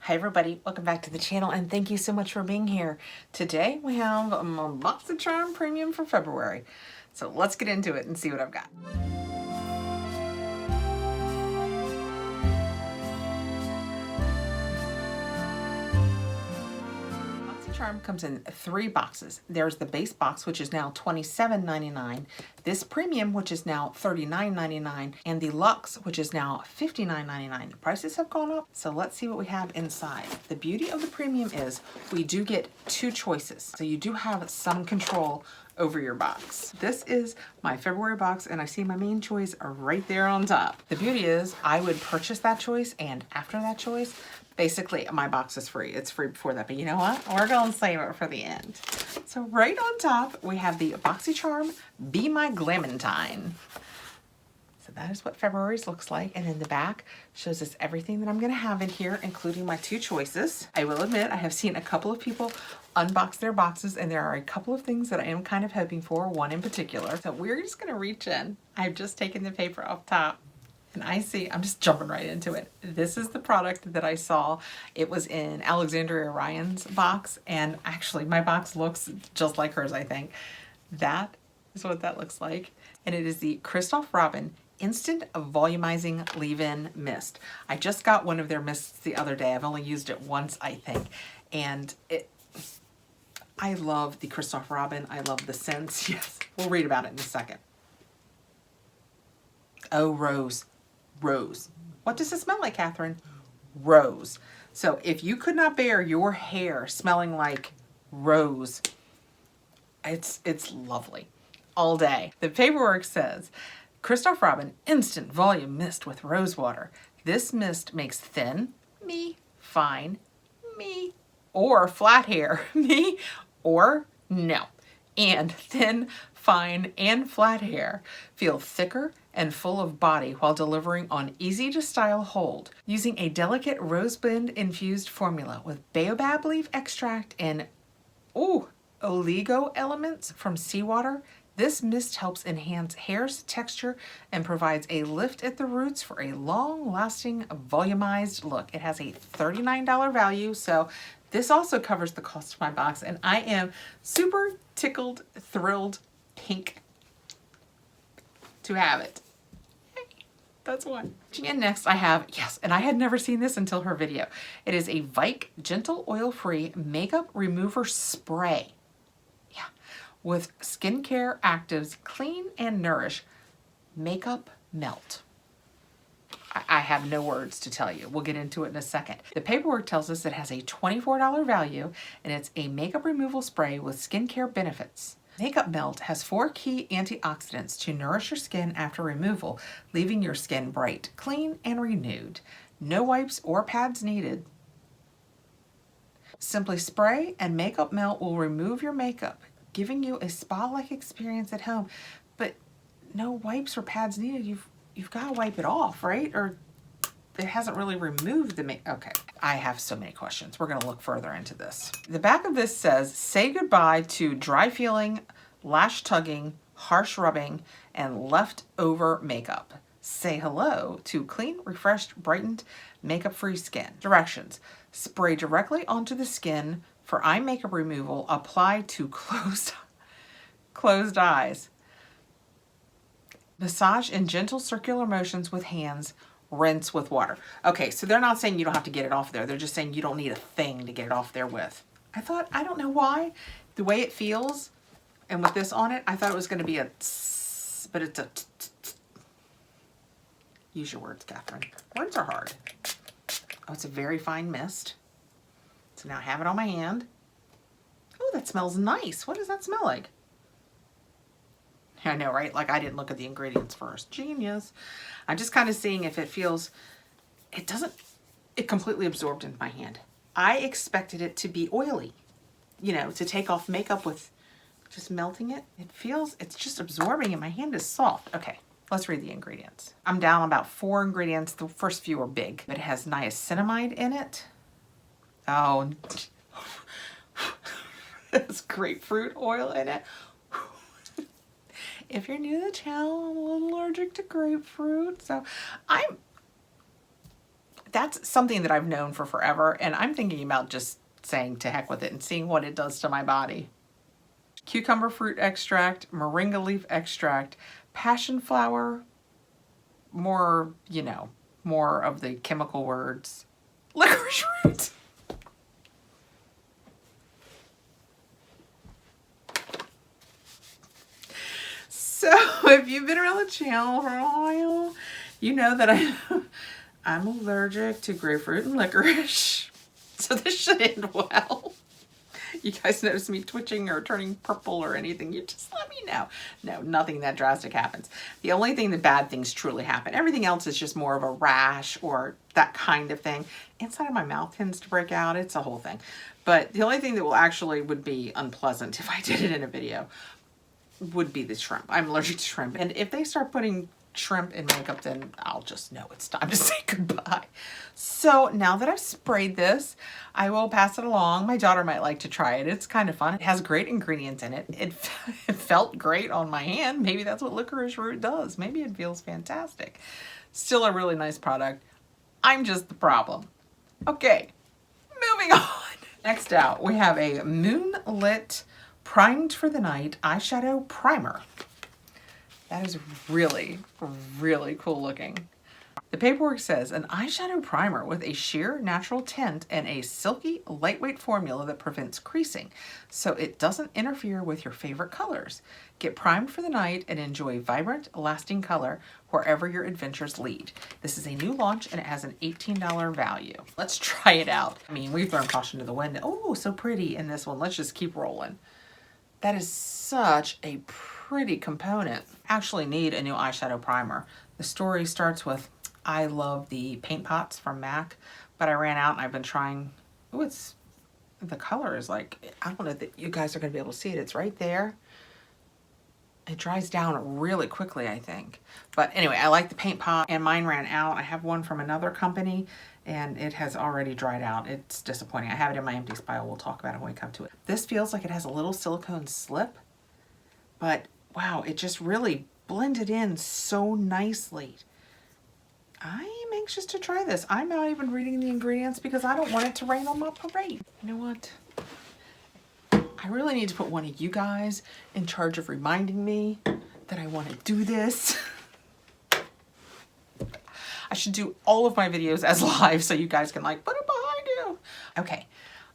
Hi everybody, welcome back to the channel and thank you so much for being here. Today we have a Boxycharm Premium for February. So let's get into it and see what I've got. Boxycharm comes in 3 boxes. There's the base box, which is now $27.99, this premium, which is now $39.99, and the luxe, which is now $59.99. The prices have gone up, so let's see what we have inside. The beauty of the premium is we do get 2 choices, so you do have some control over your box. This is my February box and I see my main choice right there on top. The beauty is I would purchase that choice, and after that choice, basically my box is free. It's free before that, but you know what? We're gonna save it for the end. So right on top, we have the Boxycharm Be My Glamentine. So that is what February's looks like. And in the back shows us everything that I'm gonna have in here, including my 2 choices. I will admit, I have seen a couple of people unbox their boxes and there are a couple of things that I am kind of hoping for, one in particular. So we're just gonna reach in. I've just taken the paper off top and I see, I'm just jumping right into it. This is the product that I saw. It was in Alexandria Ryan's box, and actually my box looks just like hers, I think. That is what that looks like. And it is the Christoph Robin Instant Volumizing Leave-In Mist. I just got one of their mists the other day. I've only used it once, I think. And I love the Christoph Robin. I love the scents. Yes, we'll read about it in a second. Oh, rose. Rose. What does it smell like, Kathrin? Rose. So if you could not bear your hair smelling like rose, it's lovely all day. The paperwork says, Christoph Robin Instant Volume Mist with Rose Water. This mist makes thin, me, fine, me, or flat hair, me, or no. And thin, fine, and flat hair feel thicker and full of body while delivering on easy to style hold. Using a delicate rose blend infused formula with baobab leaf extract and oligo elements from seawater, this mist helps enhance hair's texture and provides a lift at the roots for a long-lasting volumized look. It has a $39 value, so this also covers the cost of my box, and I am super tickled, thrilled, pink to have it. That's one. And next I have, yes, and I had never seen this until her video. It is a Vike Gentle Oil-Free Makeup Remover Spray. Yeah, with skincare actives, clean and nourish, makeup melt. I have no words to tell you. We'll get into it in a second. The paperwork tells us it has a $24 value and it's a makeup removal spray with skincare benefits. Makeup Melt has 4 key antioxidants to nourish your skin after removal, leaving your skin bright, clean, and renewed. No wipes or pads needed. Simply spray and Makeup Melt will remove your makeup, giving you a spa-like experience at home. But no wipes or pads needed. You've got to wipe it off, right? Or it hasn't really removed the makeup. Okay, I have so many questions. We're going to look further into this. The back of this says, say goodbye to dry feeling, lash tugging, harsh rubbing, and leftover makeup. Say hello to clean, refreshed, brightened, makeup-free skin. Directions. Spray directly onto the skin for eye makeup removal. Apply to closed eyes. Massage in gentle circular motions with hands. Rinse with water. Okay, so they're not saying you don't have to get it off there. They're just saying you don't need a thing to get it off there with. I thought, I don't know why, the way it feels, and with this on it, I thought it was going to be a tss, but it's a t -t -t. Use your words, Kathrin. Words are hard. Oh, it's a very fine mist. So now I have it on my hand. Oh, that smells nice. What does that smell like? I know, right? Like I didn't look at the ingredients first. Genius. I'm just kind of seeing if it feels, it completely absorbed into my hand. I expected it to be oily, you know, to take off makeup with just melting it. It feels, it's just absorbing and my hand is soft. Okay, let's read the ingredients. I'm down about 4 ingredients. The first few are big. It has niacinamide in it. Oh, there's grapefruit oil in it. If you're new to the channel, I'm a little allergic to grapefruit, so that's something that I've known for forever, and I'm thinking about just saying to heck with it and seeing what it does to my body. Cucumber fruit extract, moringa leaf extract, passion flower, more, you know, more of the chemical words, licorice root. So if you've been around the channel for a while, you know that I'm allergic to grapefruit and licorice. So this should end well. You guys notice me twitching or turning purple or anything, you just let me know. No, nothing that drastic happens. The only thing that bad things truly happen. Everything else is just more of a rash or that kind of thing. Inside of my mouth tends to break out. It's a whole thing. But the only thing that would be unpleasant if I did it in a video would be the shrimp. I'm allergic to shrimp. And if they start putting shrimp in makeup, then I'll just know it's time to say goodbye. So now that I've sprayed this, I will pass it along. My daughter might like to try it. It's kind of fun. It has great ingredients in it. It felt great on my hand. Maybe that's what licorice root does. Maybe it feels fantastic. Still a really nice product. I'm just the problem. Okay, moving on. Next out, we have a Moonlit Primed for the Night Eyeshadow Primer. That is really, really cool looking. The paperwork says an eyeshadow primer with a sheer natural tint and a silky, lightweight formula that prevents creasing, so it doesn't interfere with your favorite colors. Get primed for the night and enjoy vibrant, lasting color wherever your adventures lead. This is a new launch and it has an $18 value. Let's try it out. I mean, we've thrown caution to the wind. Oh, so pretty in this one. Let's just keep rolling. That is such a pretty component. Actually need a new eyeshadow primer. The story starts with, I love the paint pots from MAC, but I ran out and I've been trying. Oh, it's, the color is like, I don't know that you guys are gonna be able to see it. It's right there. It dries down really quickly, I think. But anyway, I like the paint pot and mine ran out. I have one from another company and it has already dried out. It's disappointing. I have it in my empty pile. We'll talk about it when we come to it. This feels like it has a little silicone slip, but wow, it just really blended in so nicely. I am anxious to try this. I'm not even reading the ingredients because I don't want it to rain on my parade. You know what? I really need to put one of you guys in charge of reminding me that I want to do this. I should do all of my videos as live so you guys can like put it behind you. Okay,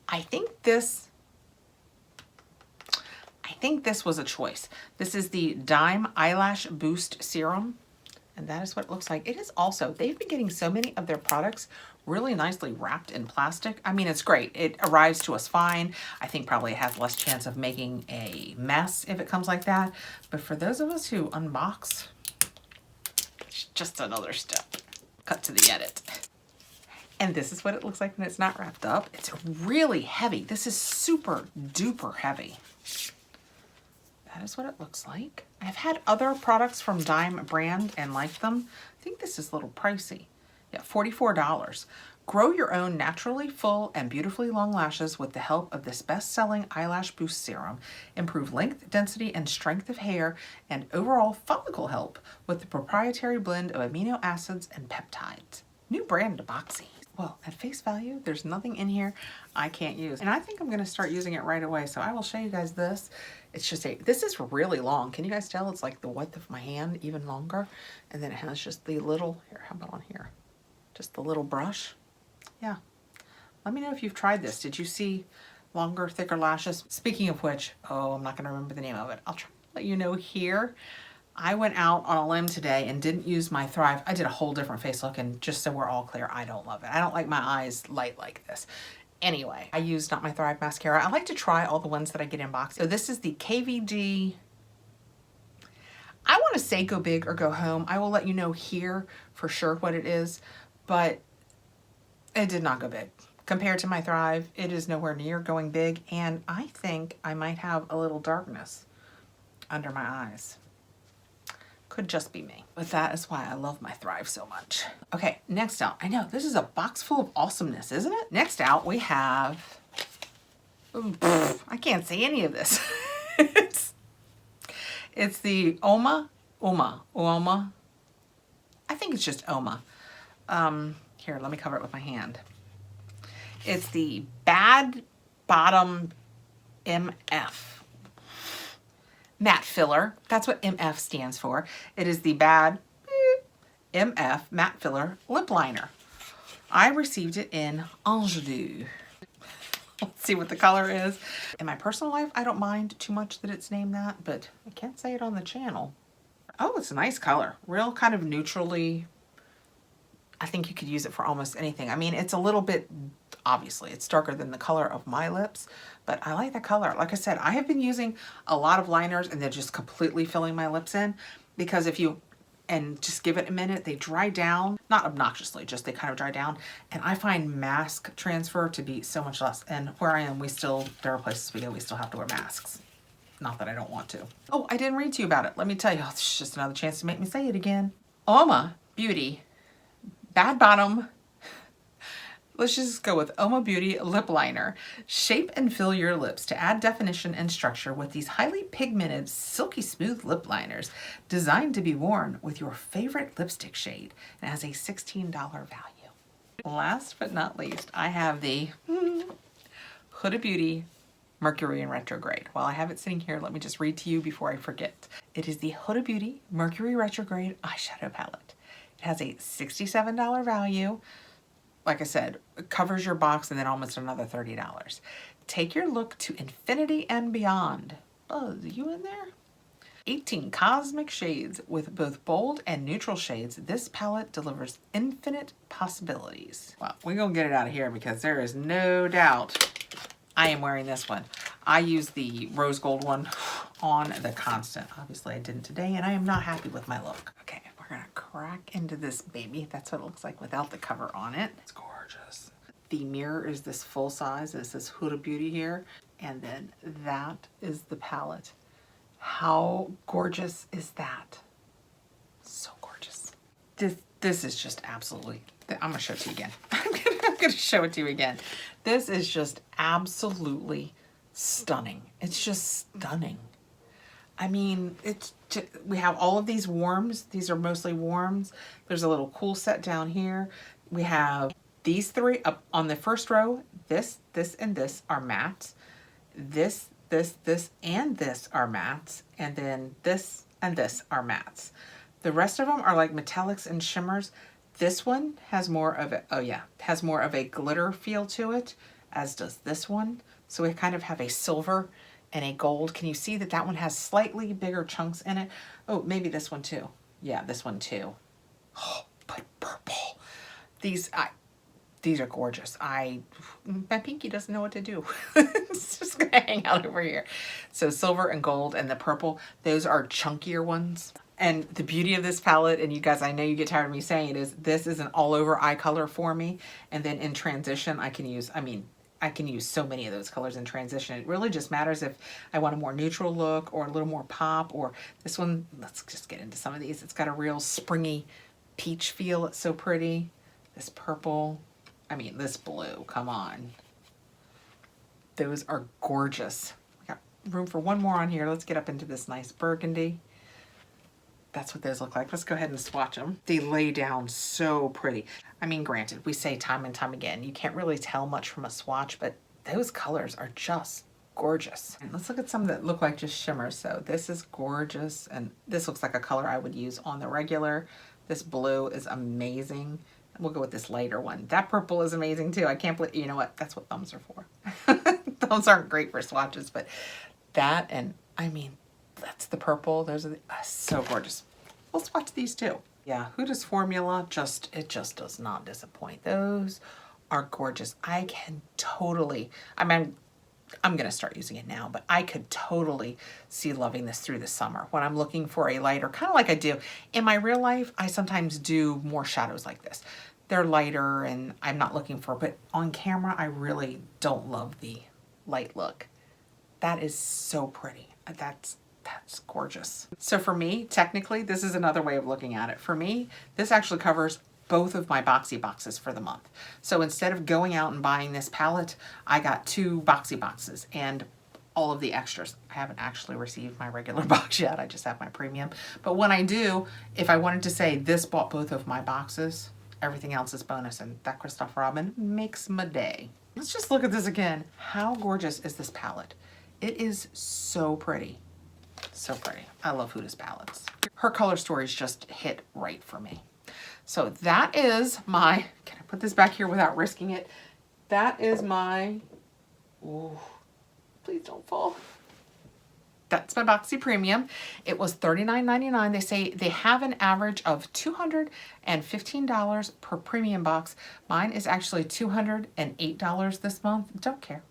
I think this was a choice. This is the Dime Eyelash Boost Serum. And that is what it looks like. It is also, they've been getting so many of their products really nicely wrapped in plastic. I mean, it's great. It arrives to us fine. I think probably it has less chance of making a mess if it comes like that. But for those of us who unbox, it's just another step. Cut to the edit. And this is what it looks like when it's not wrapped up. It's really heavy. This is super duper heavy. That is what it looks like. I've had other products from Dime brand and liked them. I think this is a little pricey. Yeah, $44. Grow your own naturally full and beautifully long lashes with the help of this best-selling eyelash boost serum. Improve length, density, and strength of hair and overall follicle help with the proprietary blend of amino acids and peptides. New brand to Boxy. Well, at face value, there's nothing in here I can't use. And I think I'm gonna start using it right away. So I will show you guys this. It's just this is really long. Can you guys tell? It's like the width of my hand, even longer. And then it has just the little, here, how about on here? Just the little brush. Yeah. Let me know if you've tried this. Did you see longer, thicker lashes? Speaking of which, oh, I'm not gonna remember the name of it. I'll try to let you know here. I went out on a limb today and didn't use my Thrive. I did a whole different face look, and just so we're all clear, I don't love it. I don't like my eyes light like this. Anyway, I used not my Thrive mascara. I like to try all the ones that I get in box. So this is the KVD. I want to say go big or go home. I will let you know here for sure what it is, but it did not go big. Compared to my Thrive, it is nowhere near going big, and I think I might have a little darkness under my eyes. Could just be me. But that is why I love my Thrive so much. Okay, next out. I know, this is a box full of awesomeness, isn't it? Next out, we have... Ooh, I can't say any of this. It's the Oma. I think it's just Oma. Here, let me cover it with my hand. It's the Bad Bottom MF Matte Filler. That's what MF stands for. It is the Bad MF Matte Filler Lip Liner. I received it in Alltrue. Let's see what the color is. In my personal life, I don't mind too much that it's named that, but I can't say it on the channel. Oh, it's a nice color. Real kind of neutrally. I think you could use it for almost anything. I mean, it's a little bit, obviously, it's darker than the color of my lips, but I like the color. Like I said, I have been using a lot of liners and they're just completely filling my lips in, because if you, and just give it a minute, they dry down, not obnoxiously, just they kind of dry down. And I find mask transfer to be so much less. And where I am, there are places we go, we still have to wear masks. Not that I don't want to. Oh, I didn't read to you about it. Let me tell you, it's just another chance to make me say it again. Oma Beauty Bad Bottom, let's just go with Oma Beauty Lip Liner. Shape and fill your lips to add definition and structure with these highly pigmented, silky smooth lip liners designed to be worn with your favorite lipstick shade and has a $16 value. Last but not least, I have the Huda Beauty Mercury in Retrograde. While I have it sitting here, let me just read to you before I forget. It is the Huda Beauty Mercury Retrograde Eyeshadow Palette. It has a $67 value. Like I said, it covers your box and then almost another $30. Take your look to infinity and beyond. Buzz, you in there? 18 cosmic shades with both bold and neutral shades. This palette delivers infinite possibilities. Well, we're gonna get it out of here because there is no doubt I am wearing this one. I use the rose gold one on the constant. Obviously I didn't today and I am not happy with my look. Okay. We're gonna crack into this baby. That's what it looks like without the cover on it. It's gorgeous. The mirror is this full size. It's this Huda Beauty here. And then that is the palette. How gorgeous is that? So gorgeous. This is just absolutely, I'm gonna show it to you again. I'm gonna show it to you again. This is just absolutely stunning. It's just stunning. I mean, we have all of these warms. These are mostly warms. There's a little cool set down here. We have these three up on the first row. This, and this are mattes. This, and this are mattes. And then this and this are mattes. The rest of them are like metallics and shimmers. This one has more of a, has more of a glitter feel to it, as does this one. So we kind of have a silver and a gold. Can you see that that one has slightly bigger chunks in it? Oh, maybe this one too. Yeah, this one too. Oh, but purple. These are gorgeous. My pinky doesn't know what to do. It's just gonna hang out over here. So silver and gold and the purple, those are chunkier ones. And the beauty of this palette, and you guys, I know you get tired of me saying it, is this is an all over eye color for me. And then in transition, I can use so many of those colors in transition. It really just matters if I want a more neutral look or a little more pop, or this one, let's just get into some of these. It's got a real springy peach feel. It's so pretty. This purple, I mean, this blue, come on. Those are gorgeous. We got room for one more on here. Let's get up into this nice burgundy. That's what those look like. Let's go ahead and swatch them. They lay down so pretty. I mean, granted, we say time and time again, you can't really tell much from a swatch, but those colors are just gorgeous. And let's look at some that look like just shimmers. So this is gorgeous, and this looks like a color I would use on the regular. This blue is amazing. We'll go with this lighter one. That purple is amazing too. I can't believe, you know what? That's what thumbs are for. Thumbs aren't great for swatches, but that, and I mean, that's the purple. Those are so gorgeous. We'll swatch these too. Yeah, Huda's formula, it just does not disappoint. Those are gorgeous. I can totally, I mean, I'm gonna start using it now, but I could totally see loving this through the summer. When I'm looking for a lighter, kind of like I do in my real life, I sometimes do more shadows like this. They're lighter and I'm not looking for, but on camera, I really don't love the light look. That is so pretty. That's gorgeous. So for me, technically, this is another way of looking at it. For me, this actually covers both of my Boxy boxes for the month. So instead of going out and buying this palette, I got 2 Boxy boxes and all of the extras. I haven't actually received my regular box yet. I just have my premium. But when I do, if I wanted to say this bought both of my boxes, everything else is bonus, and that Christoph Robin makes my day. Let's just look at this again. How gorgeous is this palette? It is so pretty. So pretty. I love Huda's palettes. Her color stories just hit right for me. So that is my, can I put this back here without risking it? That is my, ooh, please don't fall. That's my Boxy Premium. It was $39.99. They say they have an average of $215 per premium box. Mine is actually $208 this month. Don't care.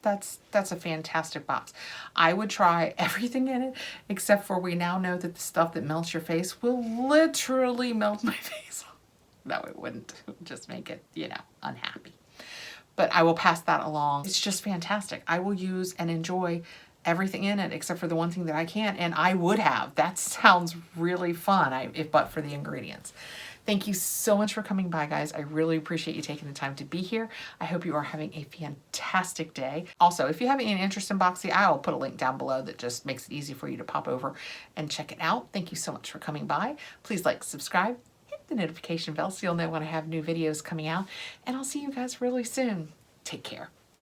That's a fantastic box. I would try everything in it, except for we now know that the stuff that melts your face will literally melt my face. No, it wouldn't. It would just make it, you know, unhappy. But I will pass that along. It's just fantastic. I will use and enjoy everything in it except for the one thing that I can't, and I would have. That sounds really fun, if but for the ingredients. Thank you so much for coming by, guys. I really appreciate you taking the time to be here. I hope you are having a fantastic day. Also, if you have any interest in Boxy, I'll put a link down below that just makes it easy for you to pop over and check it out. Thank you so much for coming by. Please like, subscribe, hit the notification bell so you'll know when I have new videos coming out, and I'll see you guys really soon. Take care.